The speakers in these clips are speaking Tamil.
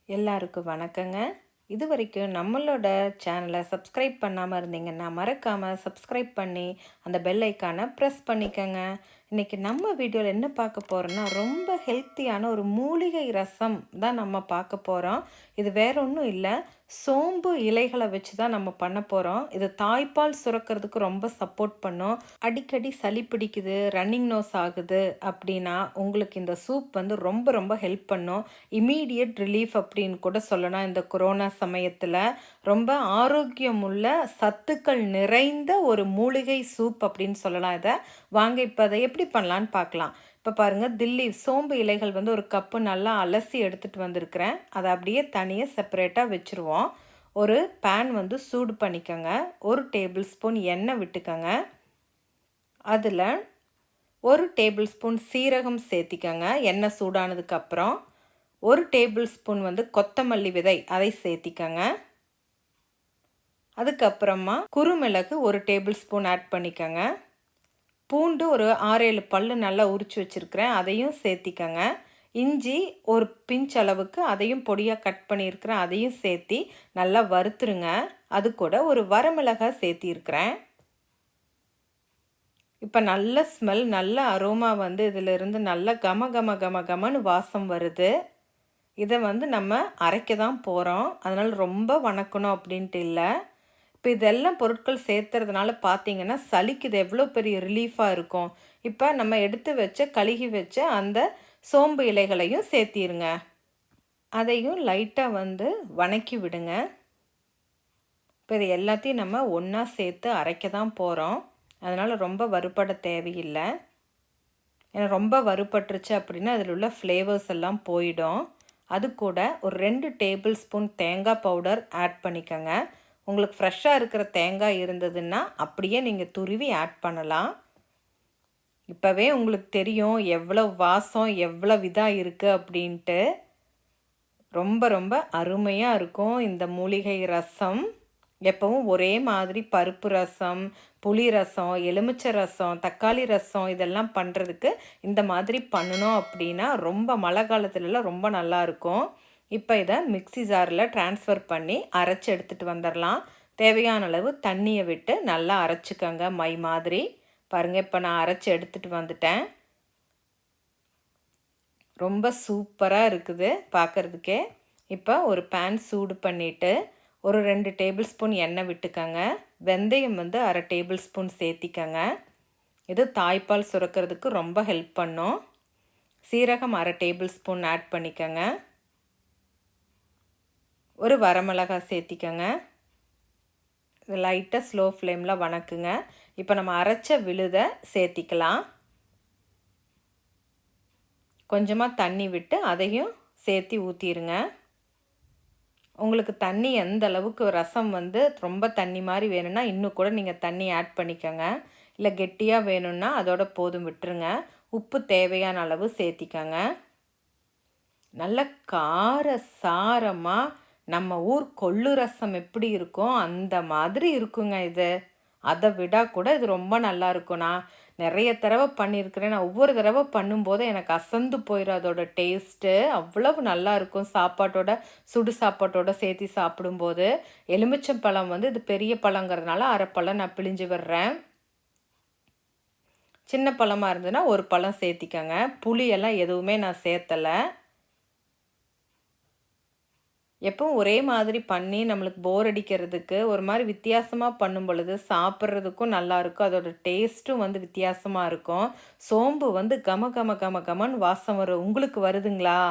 எல்லாருக்கும் வணக்கங்க. இதுவரைக்கும் நம்மளோட சேனலை சப்ஸ்கிரைப் பண்ணாமல் இருந்தீங்கன்னா மறக்காமல் சப்ஸ்கிரைப் பண்ணி அந்த பெல் ஐக்கானை ப்ரெஸ் பண்ணிக்கோங்க. இன்றைக்கி நம்ம வீடியோவில் என்ன பார்க்க போகிறோன்னா ரொம்ப ஹெல்த்தியான ஒரு மூலிகை ரசம் தான் நம்ம பார்க்க போகிறோம். இது வேற ஒன்றும் இல்லை, சோம்பு இலைகளை வச்சு தான் நம்ம பண்ண போகிறோம். இது தாய்ப்பால் சுரக்கிறதுக்கு ரொம்ப சப்போர்ட் பண்ணும். அடிக்கடி சளி பிடிக்குது, ரன்னிங் நோஸ் ஆகுது அப்படின்னா உங்களுக்கு இந்த சூப் வந்து ரொம்ப ரொம்ப ஹெல்ப் பண்ணும். இமீடியட் ரிலீஃப் அப்படின்னு கூட சொல்லலாம். இந்த கொரோனா சமயத்தில் ரொம்ப ஆரோக்கியமுள்ள சத்துக்கள் நிறைந்த ஒரு மூலிகை சூப் அப்படின்னு சொல்லலாம். இதை வாங்க இப்போ அதை எப்படி பண்ணலான்னு பார்க்கலாம். இப்போ பாருங்கள், தில்லி சோம்பு இலைகள் வந்து ஒரு கப்பு நல்லா அலசி எடுத்துகிட்டு வந்திருக்கிறேன். அதை அப்படியே தனியாக செப்பரேட்டாக வச்சுருவோம். ஒரு பேன் வந்து சூடு பண்ணிக்கோங்க. 1 டேபிள் ஸ்பூன் எண்ணெய் விட்டுக்கோங்க. அதில் 1 டேபிள் ஸ்பூன் சீரகம் சேர்த்திக்கோங்க. எண்ணெய் சூடானதுக்கப்புறம் 1 டேபிள் ஸ்பூன் வந்து கொத்தமல்லி விதை அதை சேர்த்திக்கோங்க. அதுக்கப்புறமா குறுமிளகு 1 டேபிள் ஸ்பூன் ஆட் பண்ணிக்கோங்க. பூண்டு ஒரு 6-7 பல்லு நல்லா உரித்து வச்சுருக்கிறேன், அதையும் சேர்த்திக்கங்க. இஞ்சி ஒரு பிஞ்ச் அளவுக்கு அதையும் பொடியாக கட் பண்ணியிருக்கிறேன், அதையும் சேர்த்தி நல்லா வறுத்துருங்க. அது கூட ஒரு வரமிளகாய் சேர்த்திருக்கிறேன். இப்போ நல்ல ஸ்மெல், நல்ல அரோமா வந்து இதிலிருந்து நல்ல கம கம கம கமன்னு வாசம் வருது. இதை வந்து நம்ம அரைக்க தான் போகிறோம், அதனால் ரொம்ப வணக்கணும் அப்படின்ட்டு இல்லை. இப்போ இதெல்லாம் பொருட்கள் சேர்த்துறதுனால பார்த்தீங்கன்னா சளிக்கு இது எவ்வளோ பெரிய ரிலீஃபாக இருக்கும். இப்போ நம்ம எடுத்து வச்ச கழுகி வச்ச அந்த சோம்பு இலைகளையும் சேர்த்திருங்க. அதையும் லைட்டாக வந்து வணக்கி விடுங்க. இப்போ இது எல்லாத்தையும் நம்ம ஒன்றா சேர்த்து அரைக்க தான் போகிறோம், அதனால் ரொம்ப வறுபட தேவையில்லை. ஏன்னா ரொம்ப வறுபட்டுருச்சு அப்படின்னா அதில் உள்ள ஃப்ளேவர்ஸ் எல்லாம் போயிடும். அது கூட ஒரு 2 டேபிள் ஸ்பூன் தேங்காய் பவுடர் ஆட் பண்ணிக்கோங்க. உங்களுக்கு ஃப்ரெஷ்ஷாக இருக்கிற தேங்காய் இருந்ததுன்னா அப்படியே நீங்கள் துருவி ஆட் பண்ணலாம். இப்போவே உங்களுக்கு தெரியும் எவ்வளோ வாசம் எவ்வளோ இதாக இருக்குது அப்படின்ட்டு. ரொம்ப ரொம்ப அருமையாக இருக்கும் இந்த மூலிகை ரசம். எப்பவும் ஒரே மாதிரி பருப்பு ரசம், புளி ரசம், எலுமிச்சை ரசம், தக்காளி ரசம் இதெல்லாம் பண்ணுறதுக்கு இந்த மாதிரி பண்ணணும் அப்படின்னா ரொம்ப மழை காலத்துலலாம் ரொம்ப நல்லாயிருக்கும். இப்போ இதை மிக்ஸி ஜாரில் ட்ரான்ஸ்ஃபர் பண்ணி அரைச்சி எடுத்துகிட்டு வந்துடலாம். தேவையான அளவு தண்ணியை விட்டு நல்லா அரைச்சிக்கோங்க, மை மாதிரி. பாருங்கள், இப்போ நான் அரைச்சி எடுத்துகிட்டு வந்துட்டேன். ரொம்ப சூப்பராக இருக்குது பார்க்குறதுக்கே. இப்போ ஒரு பேன் சூடு பண்ணிவிட்டு ஒரு 2 டேபிள் ஸ்பூன் எண்ணெய் விட்டுக்கோங்க. வெந்தயம் வந்து 1/2 டேபிள் ஸ்பூன் சேர்த்திக்கோங்க. இது தாய்ப்பால் சுரக்கிறதுக்கு ரொம்ப ஹெல்ப் பண்ணும். சீரகம் 1/2 டேபிள் ஸ்பூன் ஆட் பண்ணிக்கோங்க. ஒரு வரமிளகாய் சேர்த்திக்கோங்க. இது லைட்டாக ஸ்லோ ஃப்ளேமில் வணக்குங்க. இப்போ நம்ம அரைச்ச விழுதை சேர்த்திக்கலாம். கொஞ்சமாக தண்ணி விட்டு அதையும் சேர்த்தி ஊற்றிடுங்க. உங்களுக்கு தண்ணி எந்த அளவுக்கு ரசம் வந்து ரொம்ப தண்ணி மாதிரி வேணும்னா இன்னும் கூட நீங்கள் தண்ணி ஆட் பண்ணிக்கோங்க. இல்லை கெட்டியாக வேணும்னா அதோட போதும் விட்டுருங்க. உப்பு தேவையான அளவு சேர்த்திக்கோங்க. நல்ல கார சாரமாக நம்ம ஊர் கொள்ளு ரசம் எப்படி இருக்கும் அந்த மாதிரி இருக்குங்க இது. அதை விட கூட இது ரொம்ப நல்லா இருக்கும். நான் நிறைய தடவை பண்ணியிருக்கிறேன். நான் ஒவ்வொரு தடவை பண்ணும்போது எனக்கு அசந்து போயிடும் அதோட டேஸ்ட்டு. அவ்வளவு நல்லா இருக்கும். சாப்பாட்டோட, சுடு சாப்பாட்டோட சேர்த்து சாப்பிடும்போது. எலுமிச்சம்பழம் வந்து இது பெரிய பழங்கிறதுனால 1/2 பழம் நான் பிழிஞ்சு விடுறேன். சின்ன பழமாக இருந்ததுன்னா 1 பழம் சேர்த்திக்கங்க. புளியெல்லாம் எதுவுமே நான் சேர்த்தலை. எப்பவும் ஒரே மாதிரி பண்ணி நம்மளுக்கு போர் அடிக்கிறதுக்கு ஒரு மாதிரி வித்தியாசமாக பண்ணும் பொழுது சாப்பிட்றதுக்கும் நல்லாயிருக்கும். அதோட டேஸ்ட்டும் வந்து வித்தியாசமாக இருக்கும். சோம்பு வந்து கம கம கம கமன்னு வாசம் வரும். உங்களுக்கு வருதுங்களா?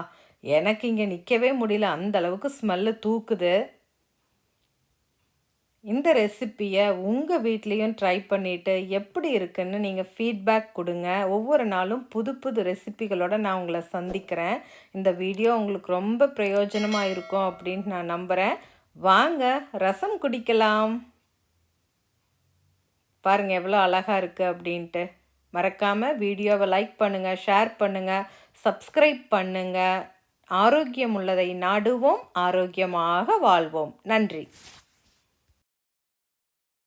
எனக்கு இங்கே நிற்கவே முடியல, அந்த அளவுக்கு ஸ்மெல்லு தூக்குது. இந்த ரெசிப்பியை உங்கள் வீட்லேயும் ட்ரை பண்ணிவிட்டு எப்படி இருக்குன்னு நீங்கள் ஃபீட்பேக் கொடுங்க. ஒவ்வொரு நாளும் புது புது ரெசிப்பிகளோடு நான் உங்களை சந்திக்கிறேன். இந்த வீடியோ உங்களுக்கு ரொம்ப பிரயோஜனமாக இருக்கும் அப்படின்ட்டு நான் நம்புகிறேன். வாங்க ரசம் குடிக்கலாம். பாருங்கள் எவ்வளோ அழகாக இருக்குது அப்படின்ட்டு. மறக்காமல் வீடியோவை லைக் பண்ணுங்கள், ஷேர் பண்ணுங்கள், சப்ஸ்கிரைப் பண்ணுங்கள். ஆரோக்கியம் உள்ளதை நாடுவோம், ஆரோக்கியமாக வாழ்வோம். நன்றி.